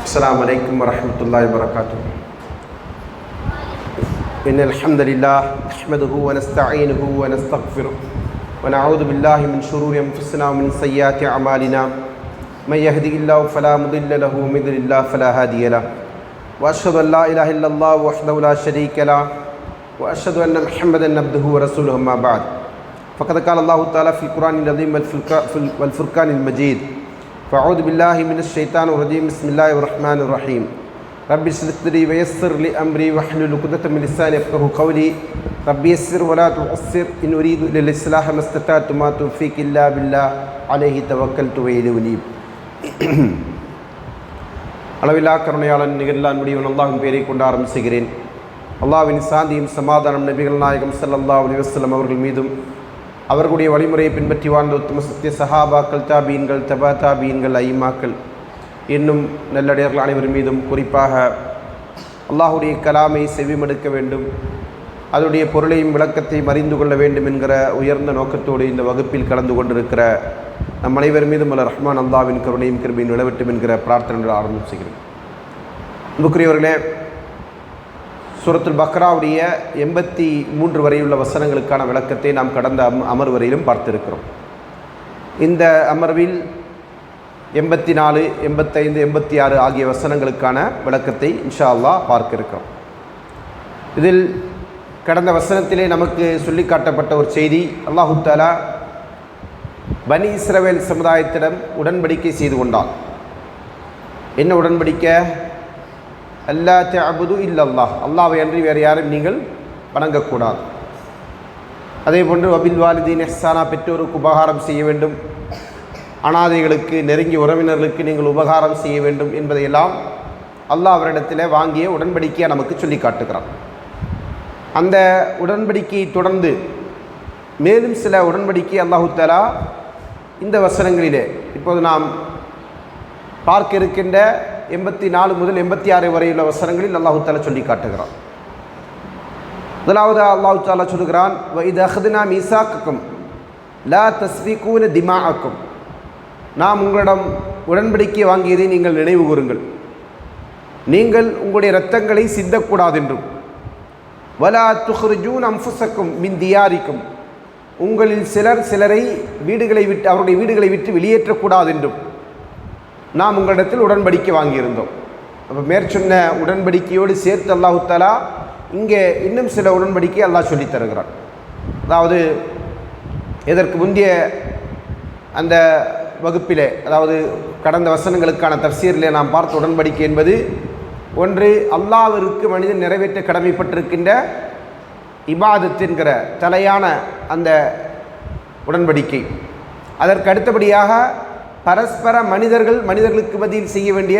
السلام عليكم ورحمة الله وبركاته. إن الحمد لله نحمده ونستعينه ونستغفره ونعوذ بالله من شرور أنفسنا ومن سيئات أعمالنا. من يهده الله فلا مضل له ومن يضلل الله فلا هادي له. وأشهد أن لا إله إلا الله وحده لا شريك له وأشهد أن محمدا عبده ورسوله. أما بعد فقد قال الله تعالى في القرآن العظيم والفرقان المجيد: فأعوذ بالله من الشيطان الرجيم. بسم الله الرحمن الرحيم. رب اشرح لي صدري ويسر لي أمري واحلل عقدة من لساني يفقهوا قولي. رب يسر ولا تعسر إن أريد إلا الإصلاح ما استطعت وما توفيقي إلا بالله عليه توكلت وإليه أنيب. அளவில்லா கருணையாளன் நிகழ்லா முடியும் அல்லாஹ்வின் பெயரை கொண்டு ஆரம்பிக்கிறேன். அல்லாஹ்வின் சாந்தியும் சமாதானம் நபிகள் நாயகம் ஸல்லல்லாஹு அலைஹி வஸல்லம் அவர்கள் மீதும் அவர்களுடைய வழிமுறையை பின்பற்றி வாழ்ந்த உத்தம சத்திய சஹாபாக்கள், தாபீன்கள், தபா தாபீன்கள், ஐமாக்கள் இன்னும் நல்லடியார்கள் அனைவர் மீதும் குறிப்பாக அல்லாஹுடைய கலாமை செவிமடுக்க வேண்டும், அதனுடைய பொருளையும் விளக்கத்தையும் அறிந்து கொள்ள வேண்டும் என்கிற உயர்ந்த நோக்கத்தோடு இந்த வகுப்பில் கலந்து கொண்டிருக்கிற நம் அனைவர் மீதும் அல்ல ரஹ்மான் அல்லாஹ்வின் கருணையும் கிருபையும் நிலவட்டும் என்கிற பிரார்த்தனை ஆரம்பம் செய்கிறேன். அன்புக்குரியவர்களே, சூரத்துல் பக்ராவுடைய 83 வரையுள்ள வசனங்களுக்கான விளக்கத்தை நாம் கடந்த அமர்வரையிலும் பார்த்திருக்கிறோம். இந்த அமர்வில் 84, 85, 86 ஆகிய வசனங்களுக்கான விளக்கத்தை இன்ஷா அல்லாஹ் பார்க்க இருக்கிறோம். இதில் கடந்த வசனத்திலே நமக்கு சொல்லி காட்டப்பட்ட ஒரு செய்தி, அல்லாஹு தஆலா பனி இஸ்ரவேல் சமுதாயத்திடம் உடன்படிக்கை செய்து கொண்டார். என்ன உடன்படிக்கை? அல்லா தஅபுது இல்லல்லாஹ், அல்லாஹ்வை அன்றி வேறு யாரும் நீங்கள் வணங்கக்கூடாது. அதே போன்று வபில் வாலிதீன் இஹ்சானா, பெற்றோருக்கு உபகாரம் செய்ய வேண்டும், அனாதைகளுக்கு நெருங்கிய உறவினர்களுக்கு நீங்கள் உபகாரம் செய்ய வேண்டும் என்பதையெல்லாம் அல்லாஹ் அவரிடத்தில் வாங்கிய உடன்படிக்கையை நமக்கு சொல்லி காட்டுகிறான். அந்த உடன்படிக்கையை தொடர்ந்து மேலும் சில உடன்படிக்கை அல்லாஹு தஆலா இந்த வசனங்களிலே இப்போது நாம் பார்க்க இருக்கின்ற 84 முதல் 86 வரையுள்ள வசனங்களில் அல்லாஹு தஆலா சொல்லி காட்டுகிறான். முதலாவது அல்லாஹு தஆலா சொல்கிறான்: வஇத் அஹ்துனா மீசாக்கக்கும் லா தஸ்ஃபிகூன திமாஅக்கும், நாம் உங்களிடம் உடன்படிக்கை வாங்கியதை நீங்கள் நினைவு கூறுங்கள், நீங்கள் உங்களுடைய இரத்தங்களை சிந்தக்கூடாது என்றும், வலா துஹ்ரிஜூன அன்ஃபுஸக்கும் மின் தியாரிக்கும், உங்களில் சிலரை வீடுகளை விட்டு அவருடைய வீடுகளை விட்டு வெளியேற்றக்கூடாது என்றும் நாம் உங்களிடத்தில் உடன்படிக்கை வாங்கியிருந்தோம். அப்போ மேற்சொன்ன உடன்படிக்கையோடு சேர்த்து அல்லாஹு தஆலா இங்கே இன்னும் சில உடன்படிக்கை அல்லாஹ் சொல்லித் தருகிறான். அதாவது இதற்கு முந்தைய அந்த வகுப்பிலே, அதாவது கடந்த வசனங்களுக்கான தஃசீரிலே நாம் பார்த்த உடன்படிக்கை என்பது, ஒன்று அல்லாஹ்விற்கு மனிதன் நிறைவேற்ற கடமைப்பட்டிருக்கின்ற இபாதத் என்கிற தலையான அந்த உடன்படிக்கை. அதற்கு அடுத்தபடியாக பரஸ்பர மனிதர்களுக்கு மத்தியில் செய்ய வேண்டிய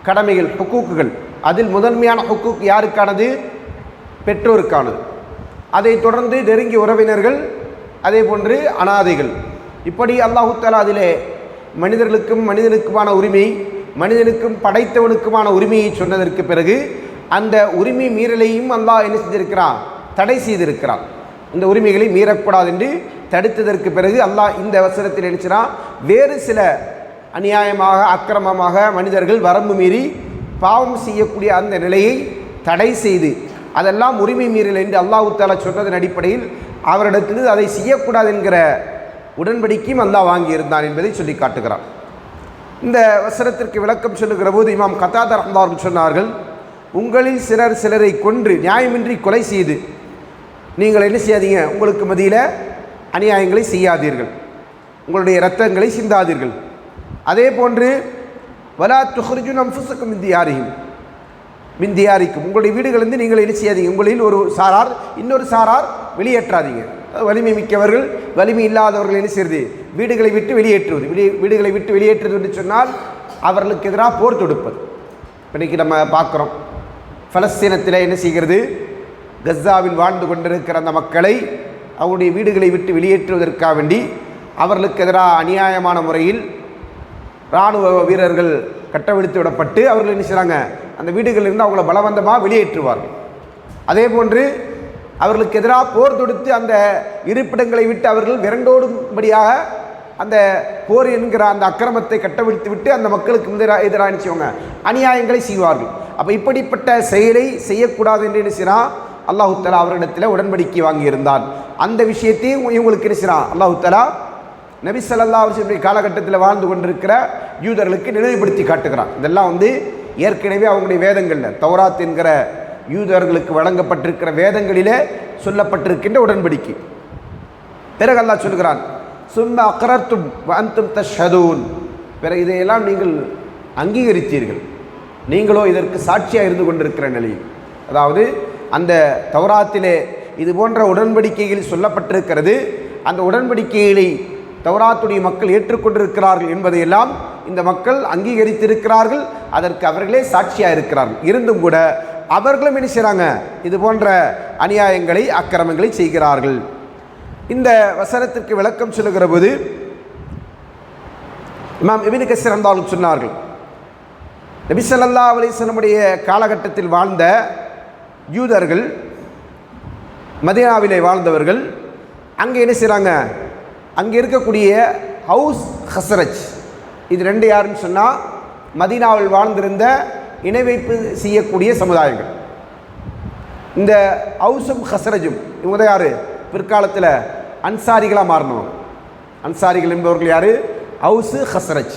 கடமைகள், ஹுக்கூக்குகள். அதில் முதன்மையான ஹுக்கூக் யாருக்கானது? பெற்றோருக்கானது. அதைத் தொடர்ந்து நெருங்கிய உறவினர்கள், அதே போன்று அனாதைகள். இப்படி அல்லாஹு தஆலா அதிலே மனிதனுக்குமான உரிமை, மனிதனுக்கும் படைத்தவனுக்குமான உரிமையை சொன்னதற்கு பிறகு அந்த உரிமை மீறலையும் அல்லாஹ் என்ன செஞ்சிருக்கிறான்? தடை செய்திருக்கிறான். இந்த உரிமைகளை மீறக்கூடாது என்று தடுத்ததற்கு பிறகு அல்லாஹ் இந்த வசனத்தில் நினைச்சான், வேறு சில அநியாயமாக அக்கிரமமாக மனிதர்கள் வரம்பு மீறி பாவம் செய்யக்கூடிய அந்த நிலையை தடை செய்து, அதெல்லாம் உரிமை மீறல் என்று அல்லாஹு தஆலா சொன்னதன் அடிப்படையில் அவரிடத்தில் அதை செய்யக்கூடாது என்கிற உடன்படிக்கையும் அல்லாஹ் வாங்கியிருந்தான் என்பதை சொல்லி காட்டுகிறான். இந்த வசனத்திற்கு விளக்கம் சொல்லுகிற போது இமாம் கத்தாதா ரஹ்மத்துல்லாஹி அலைஹி சொன்னார்கள், உங்களில் சிலரை கொன்று நியாயமின்றி கொலை செய்து நீங்கள் என்ன செய்யாதீங்க, உங்களுக்கு மத்தியில் அநியாயங்களை செய்யாதீர்கள், உங்களுடைய இரத்தங்களை சிந்தாதீர்கள். அதே போன்று வலா துஹ்ரிஜூன அன்ஃபுஸக்கும் மின் தியாரிக்கும், உங்களுடைய வீடுகளிலிருந்து நீங்கள் என்ன செய்யாதீங்க, உங்களில் ஒரு சாரார் இன்னொரு சாரார் வெளியேற்றாதீங்க. வலிமை மிக்கவர்கள் வலிமை இல்லாதவர்கள் என்ன செய்வது? வீடுகளை விட்டு வெளியேற்றுவது. வீடுகளை விட்டு வெளியேற்றுவது என்று சொன்னால் அவர்களுக்கு எதிராக போர் தொடுப்பது. இன்றைக்கி நம்ம பார்க்குறோம், பலஸ்தீனத்தில் என்ன செய்கிறது? கஸ்ஸாவில் வாழ்ந்து கொண்டிருக்கிற அந்த மக்களை அவருடைய வீடுகளை விட்டு வெளியேற்றுவதற்காக வேண்டி அவர்களுக்கு எதிராக அநியாயமான முறையில் இராணுவ வீரர்கள் கட்டவிழ்த்து விடப்பட்டு அவர்கள் என்ன செய்கிறாங்க? அந்த வீடுகளிலிருந்து அவங்கள பலவந்தமாக வெளியேற்றுவார்கள். அதே போன்று அவர்களுக்கு எதிராக போர் தொடுத்து அந்த இருப்பிடங்களை விட்டு அவர்கள் விரண்டோடும்படியாக அந்த போர் என்கிற அந்த அக்கிரமத்தை கட்டவிழ்த்து விட்டு அந்த மக்களுக்கு எதிராக நினைச்சவங்க அநியாயங்களை செய்வார்கள். அப்போ இப்படிப்பட்ட செயலை செய்யக்கூடாது என்று நினைச்சான் அல்லாஹு தஆலா அவரிடத்தில் உடன்படிக்கை வாங்கியிருந்தான். அந்த விஷயத்தையும் இவங்களுக்கு நினைச்சான் அல்லாஹு தஆலா நபி ஸல்லல்லாஹு அலைஹி வஸல்லம் காலகட்டத்தில் வாழ்ந்து கொண்டிருக்கிற யூதர்களுக்கு நினைவுபடுத்தி காட்டுகிறான். இதெல்லாம் ஏற்கனவே அவங்களுடைய வேதங்களில் தௌராத் என்கிற யூதர்களுக்கு வழங்கப்பட்டிருக்கிற வேதங்களிலே சொல்லப்பட்டிருக்கின்ற உடன்படிக்கை. பிறகு அல்லாஹ் சொல்கிறான், சும்ம அக்ரர்தும் வ அன்தும் தஷ்ஹதூன், பிறகு இதையெல்லாம் நீங்கள் அங்கீகரித்தீர்கள், நீங்களோ இதற்கு சாட்சியாக இருந்து கொண்டிருக்கிற நிலையில். அதாவது அந்த தௌராத்திலே இது போன்ற உடன்படிக்கைகளில் சொல்லப்பட்டிருக்கிறது, அந்த உடன்படிக்கைகளை தௌராத்துடைய மக்கள் ஏற்றுக்கொண்டிருக்கிறார்கள் என்பதையெல்லாம் இந்த மக்கள் அங்கீகரித்திருக்கிறார்கள், அதற்கு அவர்களே சாட்சியாக இருக்கிறார்கள். இருந்தும் கூட அவர்களும் என்ன செய்கிறாங்க, இது போன்ற அநியாயங்களை அக்கிரமங்களை செய்கிறார்கள். இந்த வசனத்திற்கு விளக்கம் சொல்லுகிற போது இமாம் இப்னு கஸீர் அவர்கள் சொன்னார்கள், நபி ஸல்லல்லாஹு அலைஹி வஸல்லமுடைய காலகட்டத்தில் வாழ்ந்த யூதர்கள், மதீனாவிலே வாழ்ந்தவர்கள், அங்கே என்ன செய்கிறாங்க, அங்கே இருக்கக்கூடிய ஹவுஸ் ஹஸ்ரஜ், இது ரெண்டு யாருன்னு சொன்னால் மதீனாவில் வாழ்ந்திருந்த இணை வைப்பு செய்யக்கூடிய சமுதாயங்கள். இந்த ஹவுஸும் ஹஸ்ரஜும் இவங்க தான் யார், பிற்காலத்தில் அன்சாரிகளாக மாறினவங்க. அன்சாரிகள் என்பவர்கள் யார், ஹவுஸு ஹஸ்ரஜ்,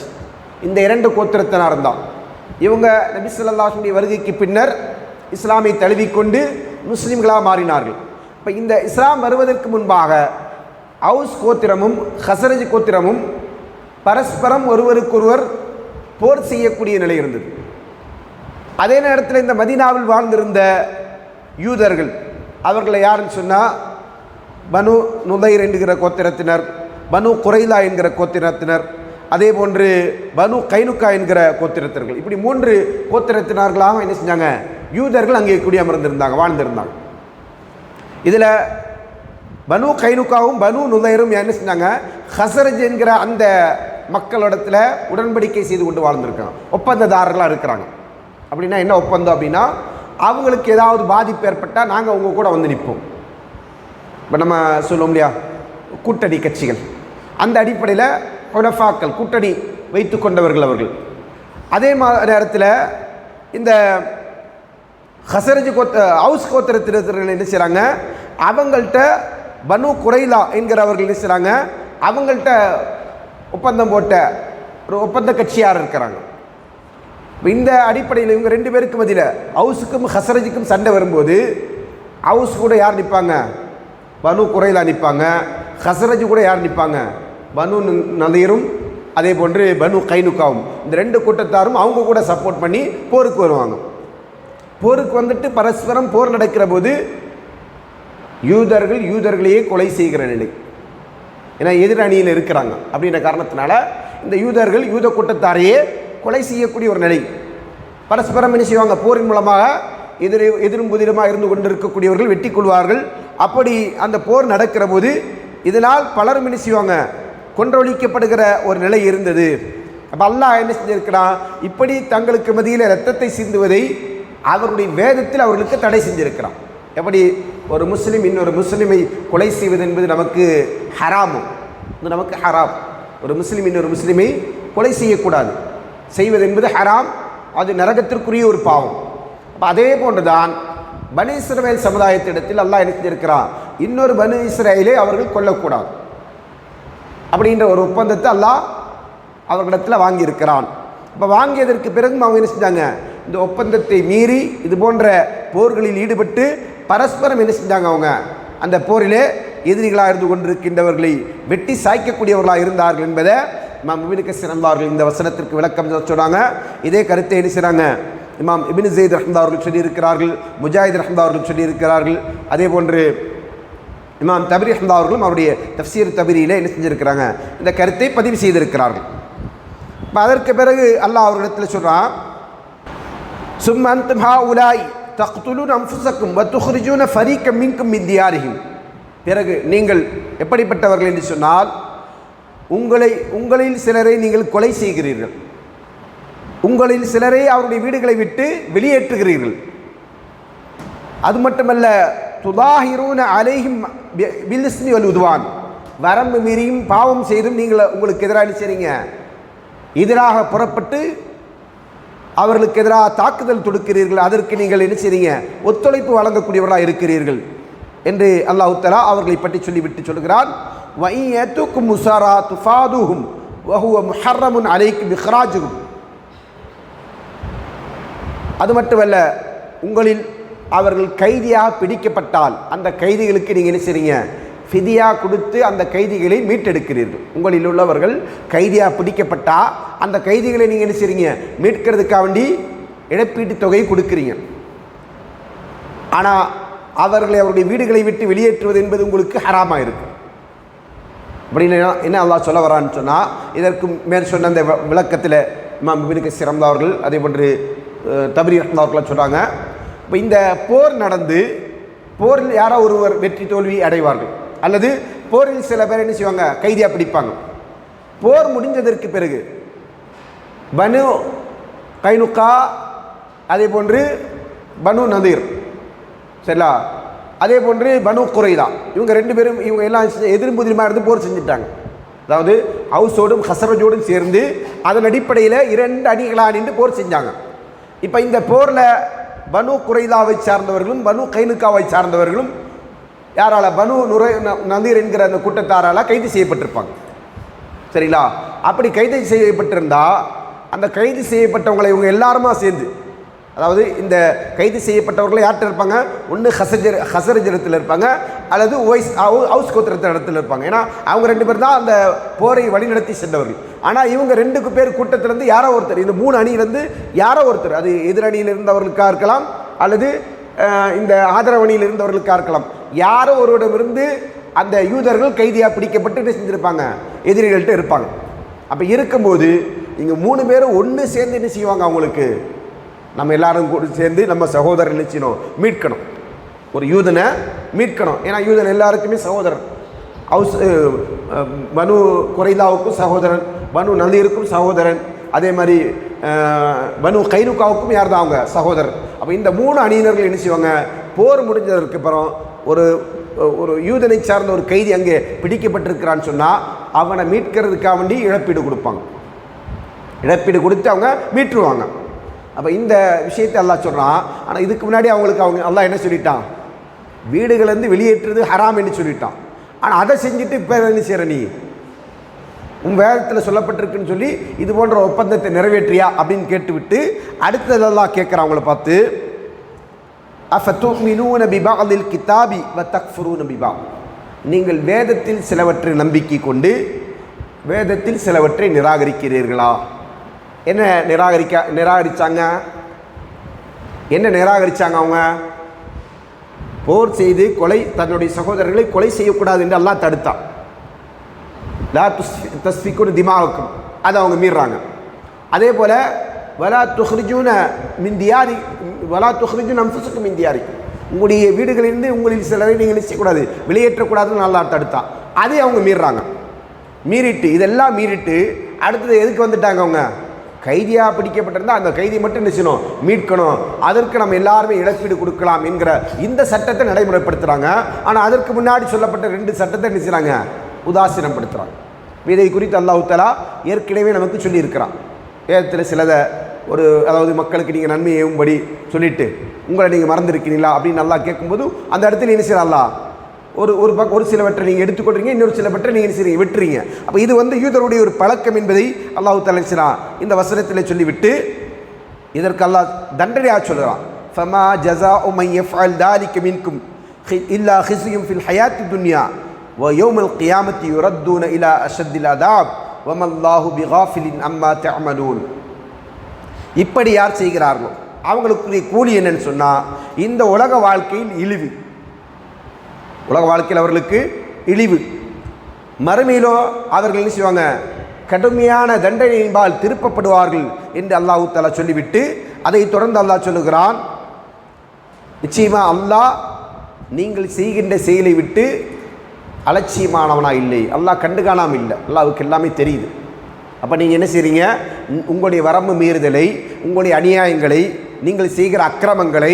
இந்த இரண்டு கோத்திரத்தினார் தான். இவங்க நபி ஸல்லல்லாஹு அலைஹி வஸல்லம் வருகைக்கு பின்னர் இஸ்லாமை தழுவிக்கொண்டு முஸ்லீம்களாக மாறினார்கள். இப்போ இந்த இஸ்லாம் வருவதற்கு முன்பாக ஹவுஸ் கோத்திரமும் ஹஸ்ரஜ் கோத்திரமும் பரஸ்பரம் ஒருவருக்கொருவர் போர் செய்யக்கூடிய நிலை இருந்தது. அதே நேரத்தில் இந்த மதீனாவில் வாழ்ந்திருந்த யூதர்கள், அவர்களை யாருன்னு சொன்னால் பனு நுதைர் என்கிற கோத்திரத்தினர், பனு குரைலா என்கிற கோத்திரத்தினர், அதே போன்று பனு கைனுக்கா என்கிற கோத்திரத்தினர்கள், இப்படி 3 கோத்திரத்தினர்களாக என்ன செஞ்சாங்க, யூதர்கள் அங்கே குடியமர்ந்திருந்தாங்க, வாழ்ந்திருந்தாங்க. இதில் பனு கைனுக்காவும் பனு நுதைரும் என்ன செஞ்சாங்க, ஹஸ்ரஜ் என்கிற அந்த மக்களிடத்தில் உடன்படிக்கை செய்து கொண்டு வாழ்ந்திருக்காங்க, ஒப்பந்ததாரர்களாக இருக்கிறாங்க. அப்படின்னா என்ன ஒப்பந்தம் அப்படின்னா, அவங்களுக்கு ஏதாவது பாதிப்பு ஏற்பட்டால் நாங்கள் அவங்க கூட வந்து நிற்போம். இப்போ நம்ம சொல்லுவோம் இல்லையா, கூட்டணி கட்சிகள், அந்த அடிப்படையில் ஹுலஃபாக்கள் கூட்டணி வைத்து கொண்டவர்கள் அவர்கள். அதே நேரத்தில் இந்த ஹஸ்ரஜ் ஹவுஸ் கோத்திரத்தினர்கள் என்ன செய்கிறாங்க, அவங்கள்ட்ட பனு குரைலா என்கிறவர்கள் என்ன செய்கிறாங்க, அவங்கள்ட்ட ஒப்பந்தம் போட்ட ஒரு ஒப்பந்த கட்சியார் இருக்கிறாங்க. இந்த அடிப்படையில் இவங்க 2 பேருக்கு மத்தியில் ஹவுஸுக்கும் ஹஸ்ரஜுக்கும் சண்டை வரும்போது ஹவுஸ் கூட யார் நிற்பாங்க, பனு குரைலா நிற்பாங்க. ஹஸ்ரஜ் கூட யார் நிற்பாங்க, பனு நதீரும் அதே போன்று பனு கைனுக்காவும். இந்த 2 கூட்டத்தாரும் அவங்க கூட சப்போர்ட் பண்ணி போருக்கு வருவாங்க. போருக்கு வந்துட்டு பரஸ்பரம் போர் நடக்கிற போது யூதர்களையே கொலை செய்கிற நிலை, ஏன்னா எதிர் அணியில் இருக்கிறாங்க அப்படின்ற காரணத்தினால இந்த யூதர்கள் யூத கூட்டத்தாரையே கொலை செய்யக்கூடிய ஒரு நிலை. பரஸ்பரம் என்ன செய்வாங்க, போரின் மூலமாக எதிரும் புதிருமாக இருந்து கொண்டிருக்கக்கூடியவர்கள் வெட்டி கொள்வார்கள். அப்படி அந்த போர் நடக்கிற போது இதனால் பலரும் என்ன செய்வாங்க, கொன்றொழிக்கப்படுகிற ஒரு நிலை இருந்தது. அப்போ அல்லாஹ் என்ன செஞ்சிருக்கிறான், இப்படி தங்களுக்கு மத்தியில் இரத்தத்தை சிந்துவதை அவருடைய வேதத்தில் அவர்களுக்கு தடை செஞ்சிருக்கிறான். எப்படி ஒரு முஸ்லீம் இன்னொரு முஸ்லீமை கொலை செய்வது என்பது நமக்கு ஹராமு, இது நமக்கு ஹராம். ஒரு முஸ்லீம் இன்னொரு முஸ்லீமை கொலை செய்யக்கூடாது, செய்வது என்பது ஹராம், அது நரகத்திற்குரிய ஒரு பாவம். அப்போ அதே போன்றுதான் பனு இஸ்ரவேல் சமுதாயத்திடத்தில் அல்லாஹ் என்ன செஞ்சிருக்கிறான், இன்னொரு பனு இஸ்ரவேலை அவர்கள் கொல்லக்கூடாது அப்படின்ற ஒரு ஒப்பந்தத்தை அல்லாஹ் அவர்களிடத்தில் வாங்கியிருக்கிறான். இப்போ வாங்கியதற்கு பிறகும் அவங்க என்ன செஞ்சாங்க, இந்த ஒப்பந்தத்தை மீறி இது போன்ற போர்களில் ஈடுபட்டு பரஸ்பரம் என்ன செஞ்சாங்க, அவங்க அந்த போரிலே எதிரிகளாக இருந்து கொண்டிருக்கின்றவர்களை வெட்டி சாய்க்கக்கூடியவர்களாக இருந்தார்கள் என்பதை இமாம் இப்னு கஸீர் அவர்கள் இந்த வசனத்திற்கு விளக்கம் சொன்னாங்க. இதே கருத்தை என்ன செய்கிறாங்க, இமாம் இப்னு ஸைத் ரஹ்மத்துல்லாஹி அவர்கள் சொல்லியிருக்கிறார்கள், முஜாஹித் ரஹ்மத்துல்லாஹி அவர்கள் சொல்லியிருக்கிறார்கள். அதே போன்று இமாம் தபரி ரஹ்மத்துல்லாஹி அவர்களும் அவருடைய தஃப்சீர் தபரியில் என்ன செஞ்சிருக்கிறாங்க, இந்த கருத்தை பதிவு செய்திருக்கிறார்கள். இப்போ அதற்கு பிறகு அல்லாஹ் அவர்களிடத்தில் சொல்கிறான், சும்ம அன்தும் ஹாஉலாய் தக்துலூன அன்ஃபுஸக்கும் வ துக்ரிஜூன ஃபரீகம் மின்கும் மின் தியாரிஹிம், பிறகு நீங்கள் எப்படிப்பட்டவர்கள் என்று சொன்னால், உங்களில் சிலரை நீங்கள் கொலை செய்கிறீர்கள், உங்களில் சிலரை அவருடைய வீடுகளை விட்டு வெளியேற்றுகிறீர்கள். அது மட்டுமல்ல, துதாஹிரூன அலைஹிம் பில் இஸ்மி வல் உத்வான், வரம்பு மீறியும் பாவம் செய்தும் நீங்கள் உங்களுக்கு எதிராக செய்றீங்க, எதிராக புறப்பட்டு அவர்களுக்கு எதிராக தாக்குதல் தொடுக்கிறீர்கள், அதற்கு நீங்கள் என்ன செய்றீங்க, ஒத்துழைப்பு வழங்கக்கூடியவர்களாக இருக்கிறீர்கள் என்று அல்லாஹ் தஆலா அவர்களை பற்றி சொல்லிவிட்டு சொல்கிறான். வஇயதுக்கும் முஸாரா துஃபாதுஹும் வஹுவ முஹர்ரமுன் அலைக்கும் இக்ராஜுஹும். அது மட்டுமல்ல, உங்களில் அவர்கள் கைதியாக பிடிக்கப்பட்டால் அந்த கைதிகளுக்கு நீங்கள் என்ன செய்றீங்க, ஃபிதியா கொடுத்து அந்த கைதிகளை மீட்டெடுக்கிறீர்கள். உங்களில் உள்ளவர்கள் கைதியாக பிடிக்கப்பட்டால் அந்த கைதிகளை நீங்கள் என்ன செய்றீங்க, மீட்கிறதுக்காக வேண்டி இழப்பீட்டு தொகை கொடுக்குறீங்க. ஆனால் அவர்களை அவருடைய வீடுகளை விட்டு வெளியேற்றுவது என்பது உங்களுக்கு ஹராமாக இருக்குது. அப்படின்னு என்ன அல்லாஹ் சொல்ல வரான்னு சொன்னால், இதற்கு மேற் சொன்ன அந்த விளக்கத்தில் இமாம் இப்னு கஸீர் அவர்கள் அதே போன்று தபரி அவர்களாக சொல்கிறாங்க. இப்போ இந்த போர் நடந்து போரில் யாரோ ஒருவர் வெற்றி தோல்வி அடைவார்கள், அல்லது போரில் சில பேர் என்ன செய்வாங்க, கைதியாக பிடிப்பாங்க. போர் முடிஞ்சதற்கு பிறகு பனு கைனுகா அதே போன்று பனு நதீர் சரிங்களா, அதே போன்று பனு குரைதா, இவங்க ரெண்டு பேரும் இவங்க எல்லாம் எதிரும் புதிருமாக இருந்து போர் செஞ்சுட்டாங்க. அதாவது ஹவுஸோடும் ஹசரஜோடும் சேர்ந்து அதன் அடிப்படையில் 2 அணிகளாக நின்று போர் செஞ்சாங்க. இப்போ இந்த போரில் பனு குரைதாவை சார்ந்தவர்களும் பனு கைனுக்காவை சார்ந்தவர்களும் யாரால, பனு நதீர் என்கிற அந்த கூட்டத்தாரால் கைது செய்யப்பட்டிருப்பாங்க. சரிங்களா, அப்படி கைது செய்யப்பட்டிருந்தா அந்த கைது செய்யப்பட்டவங்களை இவங்க எல்லாருமா சேர்ந்து, அதாவது இந்த கைது செய்யப்பட்டவர்களை யார்கிட்ட இருப்பாங்க, ஒன்று ஹசரஜரத்தில் இருப்பாங்க, அல்லது ஹவுஸ் கோத்திரத்தில் இடத்துல இருப்பாங்க. ஏன்னா அவங்க 2 பேர் தான் அந்த போரை வழிநடத்தி சென்றவர்கள். ஆனால் இவங்க 2 பேர் கூட்டத்திலேருந்து யாரோ ஒருத்தர், இந்த 3 அணியிலேருந்து யாரோ ஒருத்தர், அது எதிரணியில் இருந்தவர்களுக்காக இருக்கலாம் அல்லது இந்த ஆதரவு அணியில் இருந்தவர்களுக்காக இருக்கலாம், யாரோ ஒருவரிடமிருந்து அந்த யூதர்கள் கைதியாக பிடிக்கப்பட்டு என்ன செஞ்சுருப்பாங்க, எதிரிகள்கிட்ட இருப்பாங்க. அப்போ இருக்கும்போது இங்கே 3 பேரும் ஒன்று சேர்ந்து என்ன செய்வாங்க, அவங்களுக்கு நம்ம எல்லாரும் கூட சேர்ந்து நம்ம சகோதரர் நினைச்சினோம் மீட்கணும், ஒரு யூதனை மீட்கணும். ஏன்னா யூதன் எல்லாருக்குமே சகோதரன், பனு குரைதாவுக்கும் சகோதரன், பனு நதீருக்கும் சகோதரன், அதே மாதிரி பனு கைனுக்காவுக்கும் யார் தான் அவங்க சகோதரர். அப்போ இந்த 3 அணியினர்கள் என்ன செய்வாங்க, போர் முடிஞ்சதற்கு அப்புறம் ஒரு யூதனை சார்ந்த ஒரு கைதி அங்கே பிடிக்கப்பட்டிருக்கிறான்னு சொன்னால் அவனை மீட்கிறதுக்காக வேண்டி இழப்பீடு கொடுப்பாங்க, இழப்பீடு கொடுத்து அவங்க மீட்டுருவாங்க. அப்போ இந்த விஷயத்தை அல்லாஹ் சொல்கிறான். ஆனால் இதுக்கு முன்னாடி அவங்க அல்லாஹ் என்ன சொல்லிட்டான், வீடுகளிலேருந்து வெளியேற்றுறது ஹராம் என்று சொல்லிட்டான். ஆனால் அதை செஞ்சுட்டு இப்போ என்ன செய்கிற, நீ உன் வேதத்தில் சொல்லப்பட்டிருக்குன்னு சொல்லி இது போன்ற ஒப்பந்தத்தை நிறைவேற்றியா அப்படின்னு கேட்டுவிட்டு அடுத்தது அல்லாஹ் கேட்குறான் அவங்கள பார்த்து, அஃபதுமினூன பிபஅதில் கிதாபி வ தக்ஃபுரூன பிபஅத். நீங்கள் வேதத்தில் சிலவற்றை நம்பிக்கை கொண்டு வேதத்தில் சிலவற்றை நிராகரிக்கிறீர்களா? என்ன நிராகரிச்சாங்க? என்ன நிராகரிச்சாங்க? அவங்க போர் செய்து தன்னுடைய சகோதரர்களை கொலை செய்யக்கூடாது என்று அல்லாஹ் தடுத்தான். லா தஸ்ஃபிகுன திமாஅக்கும், அதை அவங்க மீறாங்க. அதே போல் வலா துஹ்ரிஜூன மின் தியாரி வலா துஹ்ரிஜூன அன்ஃபுஸக்கும் மின் தியாரி, உங்களுடைய வீடுகளிலிருந்து உங்களில் சிலரை நீங்கள் செய்யக்கூடாது, வெளியேற்றக்கூடாதுன்னு அல்லாஹ் தடுத்தான். அதை அவங்க மீறாங்க. மீறிட்டு இதெல்லாம் மீறிட்டு அடுத்தது எதுக்கு வந்துட்டாங்க, அவங்க கைதியாக பிடிக்கப்பட்டிருந்தால் அந்த கைதியை மட்டும் என்ன செய்யணும், மீட்கணும், அதற்கு நம்ம எல்லாருமே இழப்பீடு கொடுக்கலாம் என்கிற இந்த சட்டத்தை நடைமுறைப்படுத்துகிறாங்க. ஆனால் அதற்கு முன்னாடி சொல்லப்பட்ட 2 சட்டத்தை என்ன செய்கிறாங்க, உதாசீனப்படுத்துகிறாங்க. இதை குறித்து அல்லாஹ் தஆலா ஏற்கனவே நமக்கு சொல்லியிருக்கிறான். வேதத்தில் சிலதை அதாவது மக்களுக்கு நீங்கள் நன்மையும்படி சொல்லிவிட்டு உங்களை நீங்கள் மறந்துருக்கிறீங்களா அப்படின்னு நல்லா கேட்கும்போது அந்த இடத்துல என்ன செய்யலாம், அல்லாஹ் ஒரு சிலவற்றை நீங்கள் எடுத்துக்கொள்றீங்க, இன்னொரு சிலவற்றை நீங்கள் செய்றீங்க, விட்டுறீங்க. அப்போ இது யூதருடைய ஒரு பழக்கம் என்பதை அல்லாஹ் தஆலா இந்த வசனத்தில் சொல்லிவிட்டு இதற்கு அல்லாஹ் தண்டனையாக சொல்கிறான். ஃபமா ஜஸாஉ மன் யஃஅல் ذلك منكم இல்லா خزي في الحياة الدنيا ويوم القيامة يردون إلى أشد العذاب وما الله بغافل عما تعملون. இப்படி யார் செய்கிறார்களோ அவங்களுக்குரிய கூலி என்னன்னு சொன்னால், இந்த உலக வாழ்க்கையில் இழிவு, உலக வாழ்க்கையில் அவர்களுக்கு இழிவு, மறுமையிலோ அவர்கள் என்ன செய்வாங்க, கடுமையான தண்டனையின்பால் திருப்பப்படுவார்கள் என்று அல்லாஹ் தஆலா சொல்லிவிட்டு அதை தொடர்ந்து அல்லாஹ் சொல்லுகிறான், நிச்சயமாக அல்லாஹ் நீங்கள் செய்கின்ற செயலை விட்டு அலட்சியமானவனா இல்லை, அல்லாஹ் கண்டு காணாமல் இல்லை, அல்லாஹ்வுக்கு எல்லாமே தெரியுது. அப்போ நீங்கள் என்ன செய்கிறீங்க, உங்களுடைய வரம்பு மீறுதலை, உங்களுடைய அநியாயங்களை, நீங்கள் செய்கிற அக்கிரமங்களை,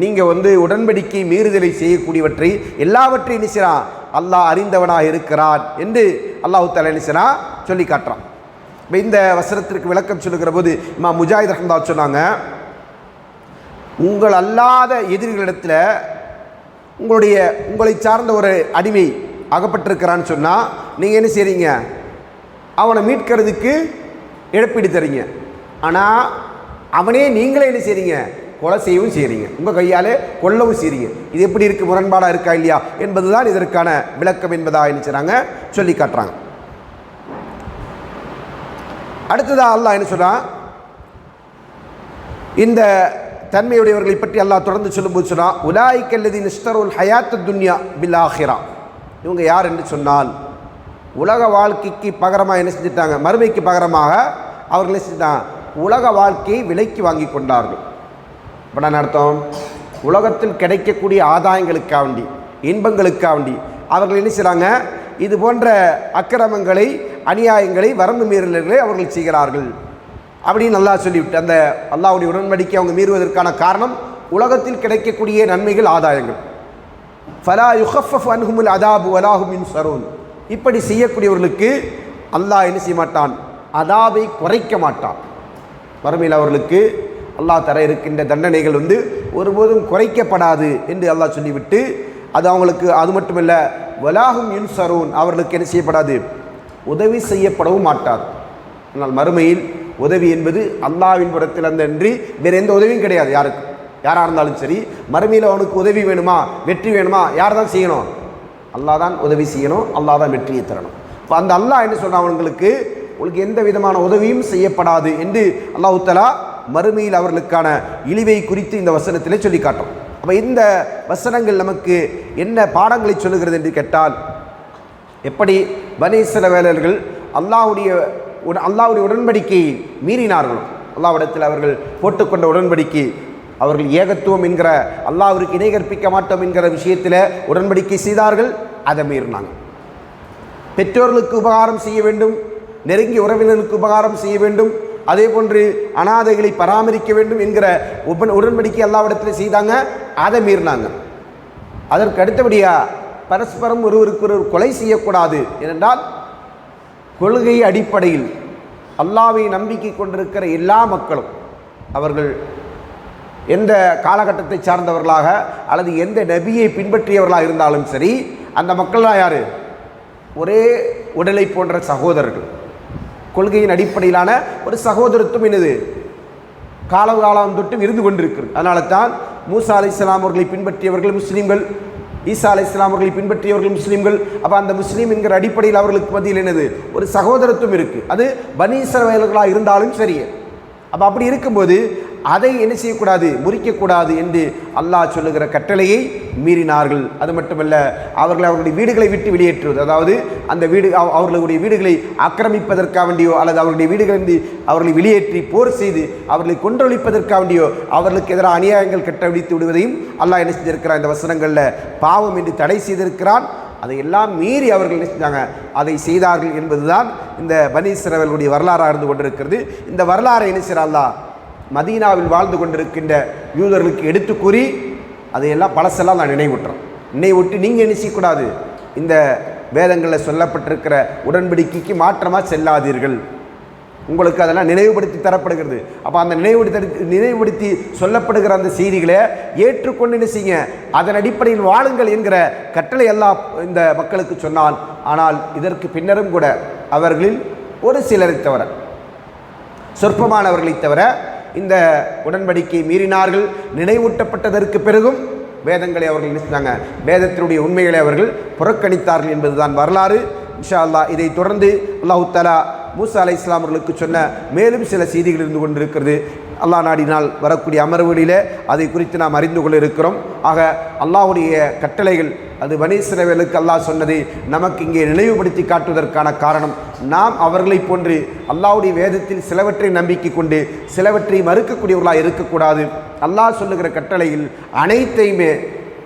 நீங்கள் உடன்படிக்கை மீறுதலை செய்யக்கூடியவற்றை எல்லாவற்றையும் என்ன செய்யலாம், அல்லாஹ் அறிந்தவனாக இருக்கிறான் என்று அல்லாஹ் தஆலா என்ன செய்றான் சொல்லி காட்டுறான். இப்போ இந்த வசனத்திற்கு விளக்கம் சொல்லுகிற போது இமாம் முஜாஹித் ரஹ்மத்துல்லாஹி சொன்னாங்க, உங்கள் அல்லாத எதிரிகளிடத்தில் உங்களை சார்ந்த ஒரு அடிமை அகப்பட்டிருக்கிறான்னு சொன்னால் நீங்கள் என்ன செய்கிறீங்க, அவனை மீட்கிறதுக்கு இழப்பீடு தரீங்க. ஆனால் அவனே நீங்களே என்ன செய்கிறீங்க, கொலை செய்யவும் செய்கிறீங்க, உங்கள் கையால் கொல்லவும் செய்கிறீங்க. இது எப்படி இருக்குது, முரண்பாடாக இருக்கா இல்லையா என்பது தான் இதற்கான விளக்கம் என்பதாக என்ன செய்கிறாங்க சொல்லி காட்டுறாங்க. அடுத்ததாக அல்லாஹ் என்ன சொல்கிறான், இந்த தன்மையுடையவர்களை பற்றி அல்லாஹ் தொடர்ந்து சொல்லும்போது சொன்னால், உலாயிக்க அல்லதீன இஷ்தரவுல் ஹயாத்தத் துன்யா பில் ஆஹிரா. இவங்க யார் என்று சொன்னால், உலக வாழ்க்கைக்கு பகரமாக என்ன செஞ்சுட்டாங்க, மறுமைக்கு பகரமாக அவர்கள் என்ன செஞ்சுட்டாங்க, உலக வாழ்க்கையை விலைக்கு வாங்கி கொண்டார்கள். இப்போ நான் அர்த்தம், உலகத்தில் கிடைக்கக்கூடிய ஆதாயங்களுக்காக வேண்டி, இன்பங்களுக்காக வேண்டி அவர்கள் என்ன செய்கிறாங்க, இது போன்ற அக்கிரமங்களை, அநியாயங்களை, வரம்பு மீறல்களை அவர்கள் செய்கிறார்கள் அப்படின்னு நல்லா சொல்லிவிட்டு, அந்த அல்லாஹ்வுடைய உடன்படிக்கை அவங்க மீறுவதற்கான காரணம் உலகத்தில் கிடைக்கக்கூடிய நன்மைகள், ஆதாயங்கள். ஃபலா யுஹஃபஃபு அன்ஹுமுல் அதாபு வலா ஹும் யுன்ஸரூன். இப்படி செய்யக்கூடியவர்களுக்கு அல்லாஹ் என்ன செய்ய மாட்டான், அதாபை குறைக்க மாட்டான். மறுமையில் அவர்களுக்கு அல்லாஹ் தர இருக்கின்ற தண்டனைகள் ஒருபோதும் குறைக்கப்படாது என்று அல்லாஹ் சொல்லிவிட்டு, அது அவங்களுக்கு அது மட்டுமல்ல, வலா ஹும் யுன்ஸரூன், அவர்களுக்கு என்ன செய்யப்படாது, உதவி செய்யப்படவும் மாட்டாது. ஆனால் மறுமையில் உதவி என்பது அல்லாஹ்வின் புறத்தில் அன்றி வேறு எந்த உதவியும் கிடையாது. யாராக இருந்தாலும் சரி, மறுமையில் அவனுக்கு உதவி வேணுமா, வெற்றி வேணுமா, யார் தான் செய்யணும், அல்லாஹ் தான் உதவி செய்யணும், அல்லாஹ் தான் வெற்றியை தரணும். இப்போ அந்த அல்லாஹ் என்ன சொல்கிறான், உங்களுக்கு எந்த விதமான உதவியும் செய்யப்படாது என்று அல்லாஹ் தஆலா மறுமையில் அவர்களுக்கான இழிவை குறித்து இந்த வசனத்திலே சொல்லி காட்டும். அப்போ இந்த வசனங்கள் நமக்கு என்ன பாடங்களை சொல்லுகிறது என்று கேட்டால், எப்படி பனி இஸ்ரவேலர்கள் அல்லாஹ்வுடைய உடன்படிக்கையை மீறினார்களோ, அல்லாஹ்விடத்தில் அவர்கள் போட்டுக்கொண்ட உடன்படிக்கை, அவர்கள் ஏகத்துவம் என்கிற அல்லாஹ்விற்கு இணை கற்பிக்க மாட்டோம் என்கிற விஷயத்தில் உடன்படிக்கை செய்தார்கள், அதை மீறினாங்க. பெற்றோர்களுக்கு உபகாரம் செய்ய வேண்டும், நெருங்கிய உறவினர்களுக்கு உபகாரம் செய்ய வேண்டும், அதே போன்று அனாதைகளை பராமரிக்க வேண்டும் என்கிற உடன்படிக்கை அல்லாஹ்விடத்தில் செய்தாங்க, அதை மீறினாங்க. அதற்கு அடுத்தபடியாக பரஸ்பரம் ஒருவருக்கு கொலை செய்யக்கூடாது. ஏனென்றால் கொள்கை அடிப்படையில் அல்லாஹ்வை நம்பிக்கை கொண்டிருக்கிற எல்லா மக்களும், அவர்கள் எந்த காலகட்டத்தை சார்ந்தவர்களாக அல்லது எந்த நபியை பின்பற்றியவர்களாக இருந்தாலும் சரி, அந்த மக்கள்லாம் யார், ஒரே உடலை போன்ற சகோதரர்கள். கொள்கையின் அடிப்படையிலான ஒரு சகோதரத்துவம் என்னது, காலம் தொட்டும் இருந்து கொண்டிருக்கிறது. அதனால தான் மூசா அலைஹிஸ்ஸலாம் அவர்களை பின்பற்றியவர்கள் முஸ்லீம்கள், ஈசா அலைஹிஸ்ஸலாம் அவர்களை பின்பற்றியவர்கள் முஸ்லீம்கள். அப்போ அந்த முஸ்லீம் என்கிற அடிப்படையில் அவர்களுக்கு மத்தியில் என்னது, ஒரு சகோதரத்துவம் இருக்குது. அது பனி இஸ்ரவேலர்களாக இருந்தாலும் சரி. அப்போ அப்படி இருக்கும்போது அதை என்ன செய்யக்கூடாது, முறிக்கக்கூடாது என்று அல்லாஹ் சொல்லுகிற கட்டளையை மீறினார்கள். அது மட்டுமல்ல, அவர்களுடைய வீடுகளை விட்டு வெளியேற்றுவது, அதாவது அந்த அவர்களுடைய வீடுகளை ஆக்கிரமிப்பதற்காக வேண்டியோ அல்லது அவர்களுடைய வீடுகளிலிருந்து அவர்களை வெளியேற்றி போர் செய்து அவர்களை கொன்றொழிப்பதற்காக வேண்டியோ அவர்களுக்கு எதிராக அநியாயங்கள் கட்டவிழ்த்து விடுவதையும் அல்லாஹ் என்ன செஞ்சிருக்கிறான், இந்த வசனங்களில் பாவம் என்று தடை செய்திருக்கிறான். அதையெல்லாம் மீறி அவர்கள் என்ன செஞ்சாங்க, அதை செய்தார்கள் என்பதுதான் இந்த பனி இஸ்ரவேலுடைய வரலாறாக இருந்து கொண்டிருக்கிறது. இந்த வரலாறை என்ன செய்கிறான் அல்லாஹ் மதீனாவில் வாழ்ந்து கொண்டிருக்கின்ற யூதர்களுக்கு எடுத்து கூறி அதையெல்லாம் பழசெல்லாம் நான் நினைவூட்டு நீங்கள் என்ன செய்யக்கூடாது, இந்த வேதங்களில் சொல்லப்பட்டிருக்கிற உடன்படிக்கைக்கு மாற்றமாக செல்லாதீர்கள், உங்களுக்கு அதெல்லாம் நினைவுபடுத்தி தரப்படுகிறது. அப்போ அந்த நினைவுபடுத்தி சொல்லப்படுகிற அந்த செய்திகளை ஏற்றுக்கொண்டு என்ன செய்யுங்க, அதன் அடிப்படையில் வாழுங்கள் என்கிற கட்டளை எல்லாம் இந்த மக்களுக்கு சொன்னான். ஆனால் இதற்கு பின்னரும் கூட அவர்களில் ஒரு சிலரை தவிர, சொற்பமானவர்களை தவிர இந்த உடன்படிக்கை மீறினார்கள். நினைவூட்டப்பட்டதற்கு பிறகும் வேதங்களை அவர்கள் நினைச்சாங்க, வேதத்தினுடைய உண்மைகளை அவர்கள் புறக்கணித்தார்கள் என்பதுதான் வரலாறு. இன்ஷா அல்லாஹ் இதை தொடர்ந்து அல்லாஹ் தஆலா மூசா அலைஹிஸ்ஸலாம் அவர்களுக்கு சொன்ன மேலும் சில செய்திகள் இருந்து கொண்டிருக்கிறது. அல்லாஹ் நாடினால் வரக்கூடிய அமர்வுகளிலே அதை குறித்து நாம் அறிந்து கொள்ள இருக்கிறோம். ஆக அல்லாஹ்வுடைய கட்டளைகள், அது பனி இஸ்ரவேலுக்கு அல்லாஹ் சொன்னதை நமக்கு இங்கே நினைவுபடுத்தி காட்டுவதற்கான காரணம், நாம் அவர்களை போன்று அல்லாஹ்வுடைய வேதத்தில் சிலவற்றை நம்பிக்கை கொண்டு சிலவற்றை மறுக்கக்கூடியவர்களாக இருக்கக்கூடாது. அல்லாஹ் சொல்லுகிற கட்டளையில் அனைத்தையுமே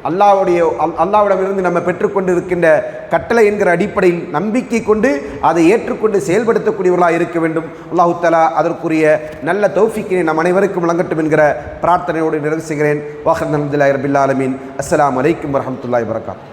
அல்லாஹ்விடமிருந்து நம்ம பெற்றுக்கொண்டு இருக்கின்ற கட்டளை என்கிற அடிப்படையில் நம்பிக்கை கொண்டு அதை ஏற்றுக்கொண்டு செயல்படுத்தக்கூடியவர்களாக இருக்க வேண்டும். அல்லாஹ் தஆலா அதற்குரிய நல்ல தௌஃபீக்கினை நம் அனைவருக்கும் வழங்கட்டும் என்கிற பிரார்த்தனையோடு நிறைவு செய்கிறேன். வாஹிர் அல்ஹம்துலில்லாஹி ரப்பில் ஆலமீன். அஸ்ஸலாமு அலைக்கும் வரஹ்மத்துல்லாஹி வபரகாத்துஹு.